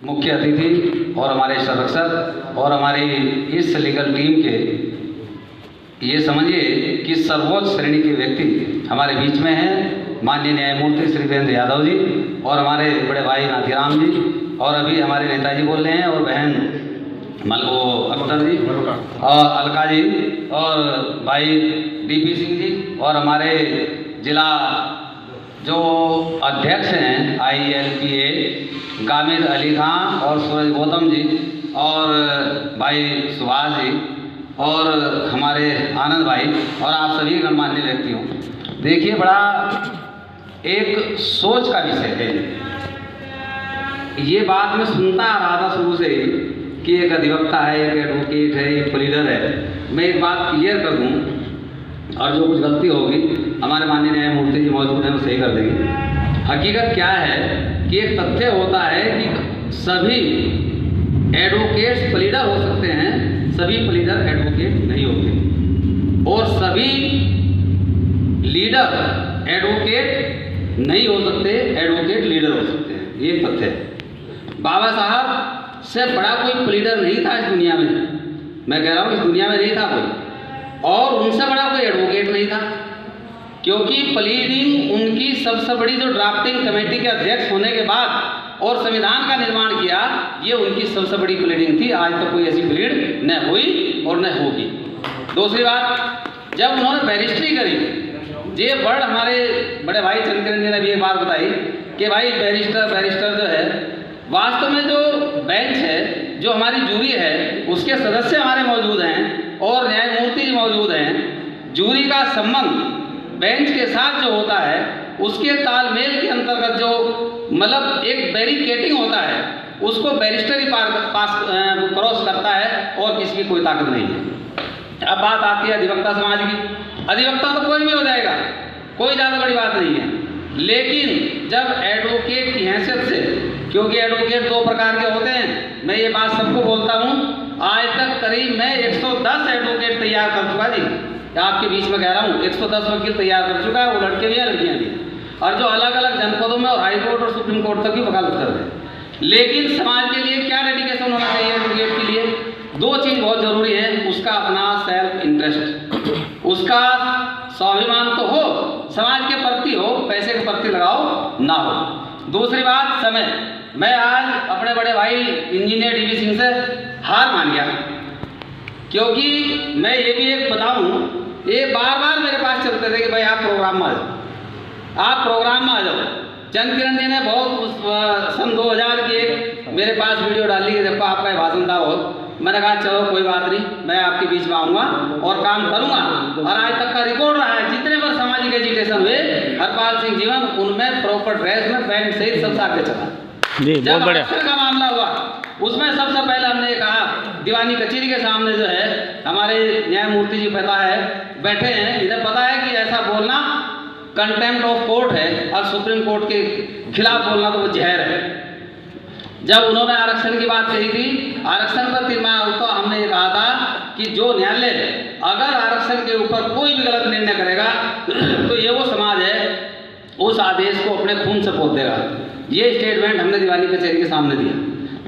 मुख्य अतिथि और हमारे संरक्षक और हमारी इस लीगल टीम के ये समझिए कि सर्वोच्च श्रेणी के व्यक्ति हमारे बीच में हैं, माननीय न्यायमूर्ति श्री वीरेंद्र यादव जी और हमारे बड़े भाई नाथीराम जी और अभी हमारे नेताजी बोल रहे हैं और बहन मलको अख्तर जी और अलका जी और भाई डीपी सिंह जी और हमारे जिला जो अध्यक्ष हैं ILPA गामिद अली खां और सूरज गौतम जी और भाई सुभाष जी और हमारे आनंद भाई और आप सभी गणमान्य व्यक्तियों, देखिए बड़ा एक सोच का विषय है। ये बात मैं सुनता आ रहा था शुरू से ही कि एक अधिवक्ता है, एक एडवोकेट है, एक प्लीडर है। मैं एक बात क्लियर कर दूं और जो कुछ गलती होगी हमारे माननीय न्यायमूर्ति जी मौजूद हैं वो सही कर देंगे। हकीकत क्या है कि एक तथ्य होता है कि सभी एडवोकेट्स प्लीडर हो सकते हैं, सभी प्लीडर एडवोकेट नहीं होते और सभी लीडर एडवोकेट नहीं हो सकते, एडवोकेट लीडर हो सकते हैं। ये तथ्य है। बाबा साहब से बड़ा कोई प्लीडर नहीं था इस दुनिया में, मैं कह रहा हूँ इस दुनिया में नहीं था कोई, और उनसे बड़ा कोई एडवोकेट नहीं था, क्योंकि प्लीडिंग उनकी सबसे बड़ी जो ड्राफ्टिंग कमेटी के अध्यक्ष होने के बाद और संविधान का निर्माण किया, ये उनकी सबसे बड़ी प्लीडिंग थी। आज तक कोई ऐसी प्लीड न हुई और न होगी। दूसरी बात, जब उन्होंने बैरिस्ट्री करी, ये वर्ड हमारे बड़े भाई चंद्रकिरण जी ने भी एक बात बताई कि भाई बैरिस्टर जो है, वास्तव में जो बेंच है, जो हमारी जूरी है, उसके सदस्य हमारे मौजूद हैं और न्यायमूर्ति मौजूद हैं। जूरी का संबंध बेंच के साथ जो होता है, उसके तालमेल के अंतर्गत जो मतलब एक बैरिकेटिंग होता है, उसको बैरिस्टर ही क्रॉस करता है और किसी की कोई ताकत नहीं है। अब बात आती है अधिवक्ता समाज की। अधिवक्ता तो कोई भी हो जाएगा, कोई ज़्यादा बड़ी बात नहीं है, लेकिन जब एडवोकेट की हैसियत से, क्योंकि एडवोकेट दो प्रकार के होते हैं, मैं ये बात सबको बोलता हूँ, आज तक करीब मैं 110 एडवोकेट तैयार कर चुका जी, आपके बीच में कह रहा हूँ 110 वकील तैयार कर चुका है, वो लड़के भी हैं लड़कियाँ भी, और जो अलग अलग जनपदों में और हाई कोर्ट और सुप्रीम कोर्ट तक भी वकालत कर रहे हैं। लेकिन समाज के लिए क्या डेडिकेशन होना चाहिए एडवोकेट के लिए? दो चीज़ बहुत ज़रूरी है, उसका अपना सेल्फ इंटरेस्ट, उसका स्वाभिमान तो हो, समाज के प्रति हो, पैसे के प्रति लगाओ ना हो। दूसरी बात समय, मैं आज अपने बड़े भाई इंजीनियर DP सिंह से हार मान गया, क्योंकि मैं ये भी एक बताऊं, ये बार बार मेरे पास चलते थे कि भाई आप प्रोग्राम में आ जाओ, आप प्रोग्राम में आ जाओ। चंद्रकिरण जी ने बहुत सन 2000 की एक मेरे पास वीडियो डाली कि देखो आपका भाषण था बहुत, मैंने कहा चलो कोई बात नहीं, मैं आपके बीच में आऊँगा और काम करूँगा। और आज तक का रिकॉर्ड रहा है, जितने बार सामाजिक एजुकेशन हुए, हरपाल सिंह जीवन उनमें प्रॉपर ड्रेस में पैंट सहित सबसे आगे चला। जब आरक्षण का मामला हुआ, उसमें सबसे पहले हमने कहा, दीवानी कचहरी के सामने जो है हमारे न्यायमूर्ति जी पता है बैठे हैं, इन्हें पता है कि ऐसा बोलना कंटेम्प्ट ऑफ कोर्ट है और सुप्रीम कोर्ट के खिलाफ बोलना तो वो जहर है। जब उन्होंने आरक्षण की बात कही थी, आरक्षण पर तीर्मान तो हमने ये कहा था कि जो न्यायालय अगर आरक्षण के ऊपर कोई भी गलत निर्णय करेगा तो ये वो समाज है उस आदेश को अपने खून से पोत देगा। ये स्टेटमेंट हमने दीवानी कचहरी के सामने दिया।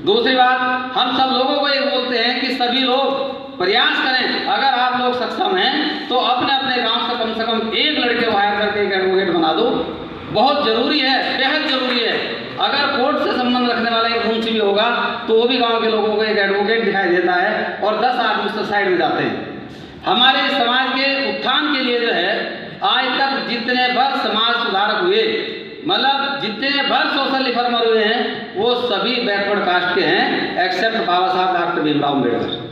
दूसरी बात, हम सब लोगों को ये बोलते हैं कि सभी लोग प्रयास करें, अगर आप लोग सक्षम हैं तो अपने अपने गांव से कम एक लड़के को हायर करके एक एडवोकेट बना दो। बहुत जरूरी है, बेहद जरूरी है। अगर कोर्ट से संबंध रखने वाला एक मुंशी भी होगा तो वो भी गांव के लोगों को एक एडवोकेट दिखाई देता है और 10 आदमी उससे साइड में जाते हैं। हमारे समाज के उत्थान के लिए जो है, आज तक जितने भर समाज सुधारक हुए, मतलब जितने भर सोशल रिफॉर्मर हुए हैं, वो सभी बैकवर्ड कास्ट के हैं, एक्सेप्ट बाबा साहब डॉक्टर भीमराव अम्बेडकर।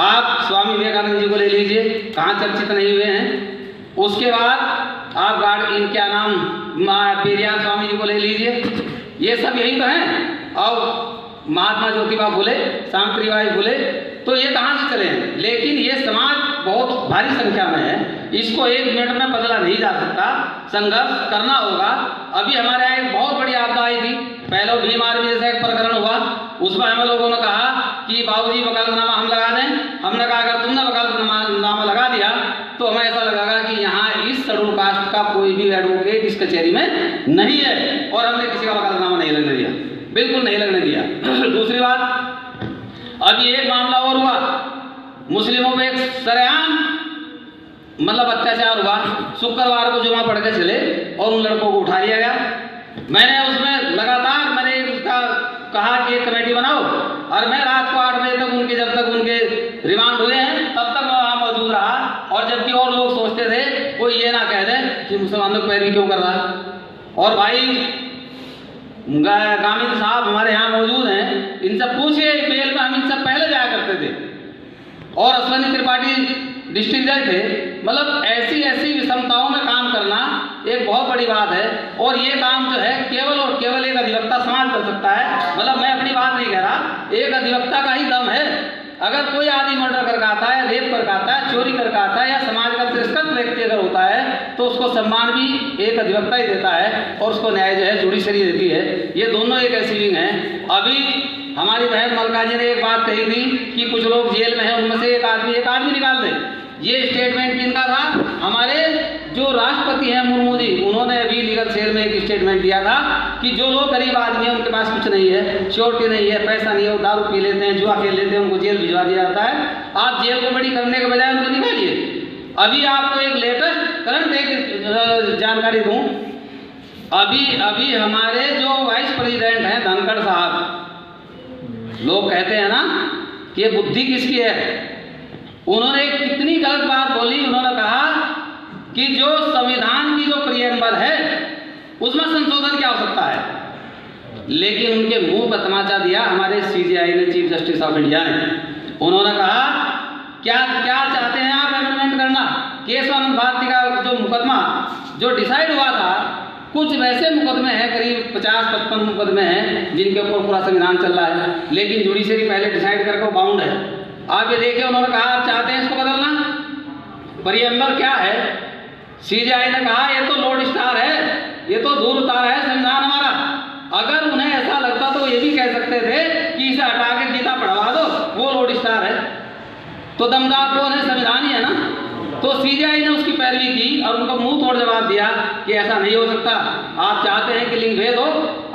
आप स्वामी विवेकानंद जी को ले लीजिए, कहाँ चर्चित नहीं हुए हैं। उसके बाद आप क्या नाम पेरियार स्वामी जी को ले लीजिए, ये सब यही तो हैं। और महात्मा ज्योतिबा फुले, सावित्रीबाई फुले, तो ये कहाँ से चले हैं? लेकिन ये समाज बहुत भारी संख्या में है, इसको 1 मिनट में बदला नहीं जा सकता, संघर्ष करना होगा। अभी हमारे यहाँ एक बहुत बड़ी आपदा आई थी, पहले भीम आर्मी जैसा एक प्रकरण हुआ, उसमें हम लोगों ने कहा कि बाबूजी वकालतनामा हम लगा दें। हमने कहा अगर तुमने वकालतनामा लगा दिया तो हमें ऐसा लगेगा कि यहाँ इस शेड्यूल कास्ट का कोई भी एडवोकेट इस कचहरी में नहीं है, और हमने किसी का वकालतनामा नहीं लगने दिया, बिल्कुल नहीं लगने दिया। दूसरी दूसरी बात, अभी एक मामला और हुआ, मुस्लिमों पे एक सरेआम मतलब अत्याचार हुआ। शुक्रवार को जुमा पढ़ के चले और उन लड़कों को उठा लिया गया। मैंने उसमें लगातार मैंने उसका कहा कि एक कमेटी बनाओ, और मैं रात को 8 बजे तक उनके, जब तक उनके रिमांड हुए हैं तब तक मैं वहाँ मौजूद रहा। और जबकि और लोग सोचते थे कोई ये ना कह दे कि मुसलमानों को पैरवी क्यों कर रहा है। और भाई गामिद साहब हमारे यहाँ मौजूद हैं, इनसे पूछिए, बेल में हम इनसे पहले जाया करते थे और अश्वनी त्रिपाठी डिस्ट्रिक्ट जज थे। मतलब ऐसी ऐसी विषमताओं में काम करना एक बहुत बड़ी बात है। और ये काम जो है केवल और केवल एक अधिवक्ता समाज कर सकता है। मतलब मैं अपनी बात नहीं कह रहा, एक अधिवक्ता का ही दम है। अगर कोई आदमी मर्डर करके आता है, रेप करके आता है, चोरी करके आता है या समाज का तिरस्कृत व्यक्ति अगर होता है तो उसको सम्मान भी एक अधिवक्ता ही देता है और उसको न्याय जो है जुडिशरी देती है। ये दोनों एक ऐसी विंग हैं। अभी हमारी बहन मलका जी ने एक बात कही थी कि कुछ लोग जेल में हैं, उनमें से एक आदमी निकाल दे। ये स्टेटमेंट किनका था? हमारे जो राष्ट्रपति हैं मुर्मू जी, उन्होंने अभी लीगल सेल में एक स्टेटमेंट दिया था कि जो लोग गरीब आदमी हैं, उनके पास कुछ नहीं है, श्योरिटी नहीं है, पैसा नहीं है, वो दारू पी लेते हैं, जुआ खेल लेते हैं, उनको जेल भिजवा दिया जाता है। आप जेल को बड़ी करने के बजाय उनको निकालिए। अभी आपको एक लेटेस्ट करंट एक जानकारी दूँ, अभी हमारे जो वाइस प्रेसिडेंट हैं धनखड़ साहब, लोग कहते हैं ना कि ये बुद्धि किसकी है, उन्होंने कितनी गलत बात बोली। उन्होंने कहा कि जो संविधान की जो प्रियम्बल है उसमें संशोधन क्या हो सकता है, लेकिन उनके मुंह पर तमाचा दिया हमारे सीजेआई ने, चीफ जस्टिस ऑफ इंडिया ने। उन्होंने कहा क्या चाहते हैं आप अमेंडमेंट करना? केशवानंद भारती का जो मुकदमा जो डिसाइड हुआ था, कुछ वैसे मुकदमे हैं, करीब 50-55 मुकदमे हैं जिनके ऊपर पूरा संविधान चल रहा है, लेकिन जुडिशरी पहले डिसाइड करके वो बाउंड है। आप ये देखिए, उन्होंने कहा आप चाहते हैं इसको बदलना, प्रियम्बल क्या है? सीजेआई ने कहा ये तो लोड स्टार है, ये तो धूल उतार है संविधान हमारा। अगर उन्हें ऐसा लगता तो ये भी कह सकते थे कि इसे हटा के गीता पढ़वा दो, वो लोड स्टार है। तो दमदार कौन है? संविधान ही है ना। तो सीजेआई ने उसकी पैरवी की और उनको मुंह तोड़ जवाब दिया कि ऐसा नहीं हो सकता। आप चाहते हैं कि लिंग भेद हो,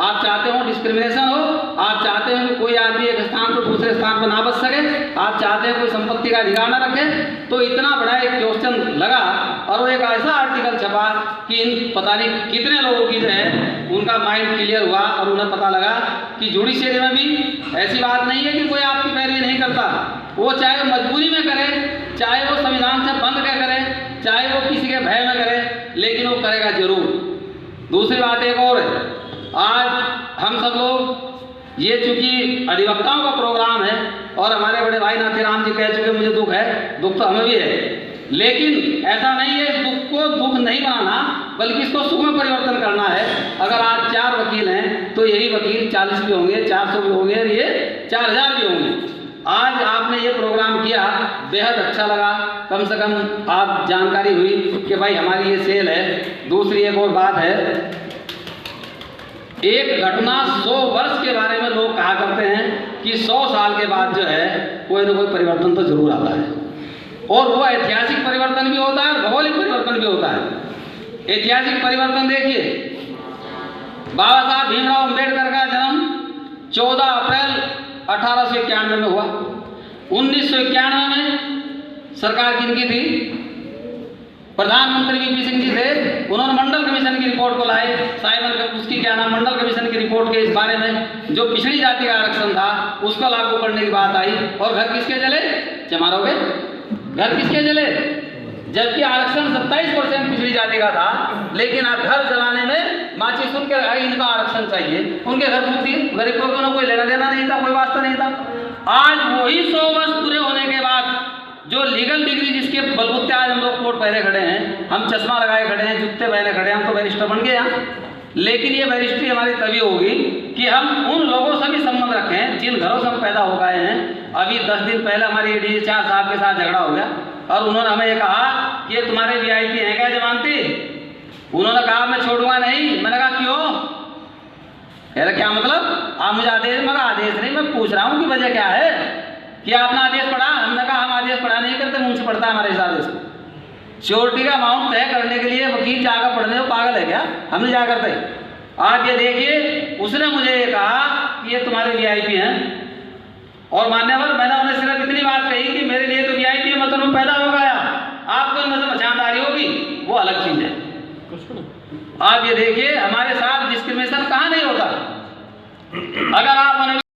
आप चाहते हो डिस्क्रिमिनेशन हो, आप चाहते हैं कि कोई आदमी एक स्थान पर दूसरे स्थान पर ना बच सके, आप चाहते हैं कोई संपत्ति का अधिकार ना रखे। तो इतना बड़ा एक क्वेश्चन लगा और वो एक ऐसा आर्टिकल छपा कि इन पता नहीं कितने लोगों की जो है उनका माइंड क्लियर हुआ और उन्हें पता लगा कि जुडिशरी में भी ऐसी बात नहीं है कि कोई आपकी पैरवी नहीं करता। वो चाहे मजबूरी में करे, चाहे वो संविधान से बंद क्या करे, चाहे वो किसी के भय में करे, लेकिन वो करेगा जरूर। दूसरी बात एक और है, आज हम सब लोग ये चूंकि अधिवक्ताओं का प्रोग्राम है और हमारे बड़े भाई नाथीराम जी कह चुके मुझे दुख है, दुख तो हमें भी है, लेकिन ऐसा नहीं है इस दुख को दुख नहीं बनाना, बल्कि इसको सुख में परिवर्तन करना है। अगर आज 4 वकील हैं तो यही वकील 40 भी होंगे, 400 भी होंगे और ये 4000 भी होंगे। आज आपने ये प्रोग्राम किया, बेहद अच्छा लगा, कम से कम आप जानकारी हुई कि भाई हमारी ये सेल है। दूसरी एक और बात है, एक घटना 100 वर्ष के बारे में लोग कहा करते हैं कि 100 साल के बाद जो है कोई ना कोई परिवर्तन तो जरूर आता है, और वो ऐतिहासिक परिवर्तन भी होता है, भौगोलिक परिवर्तन भी होता है। ऐतिहासिक परिवर्तन देखिए, बाबा साहब भीमराव अंबेडकर का जन्म 14 अप्रैल 1891 में हुआ। 1991 में सरकार किनकी थी? प्रधानमंत्री वीपी सिंह जी थे। उन्होंने मंडल कमीशन की रिपोर्ट को लाए, साइमन उसकी क्या नाम, मंडल कमीशन की रिपोर्ट के इस बारे में जो पिछड़ी जाति का आरक्षण था उसको लागू करने की बात आई, और घर किसके जले? चमारों के घर किसके जले? जबकि आरक्षण 27% पिछड़ी जाति का था, लेकिन आप घर जलाने में माचिस उनके इनका आरक्षण चाहिए, उनके घर फूकती, गरीबों को कोई लेना देना नहीं था, कोई वास्ता नहीं था। आज वही 100 वर्ष पूरे होने के बाद जो लीगल डिग्री जिसके बलबूते आज हम लोग कोट पहने खड़े हैं, हम चश्मा लगाए खड़े हैं, जूते पहने खड़े हैं, हम तो बैरिस्टर बन गए यहाँ। लेकिन ये बैरिस्ट्री हमारी तभी होगी कि हम उन लोगों से भी संबंध रखें जिन घरों से हम पैदा हो गए हैं। अभी 10 दिन पहले हमारी डीजी साहब के साथ झगड़ा हो गया और उन्होंने हमें ये कहा कि ये तुम्हारे वीआईपी हैं क्या जमानती? उन्होंने कहा मैं छोड़ूंगा नहीं। मैंने कहा क्यों? कह रहे क्या मतलब? आप मुझे आदेश? मगर आदेश नहीं, मैं पूछ रहा हूँ कि वजह क्या है कि आपने आदेश पढ़ा? हमने कहा हम आदेश पढ़ा नहीं करते, मुंह से पढ़ता है हमारे इस आदेश को। श्योरिटी का अमाउंट तय करने के लिए वकील जाकर पढ़ने, वो पागल है क्या? हम नहीं जा करते। आप ये देखिए, उसने मुझे ये कहा कि ये तुम्हारे वीआईपी हैं, और मान्यवर, मैंने उन्हें सिर्फ इतनी बात कही कि मेरे लिए तो वीआईपी मतलब पैदा हो गया, आपको इनमें से मचानदारी होगी वो अलग चीज है। आप ये देखिए हमारे साथ डिस्क्रिमिनेशन कहाँ नहीं होता। अगर आप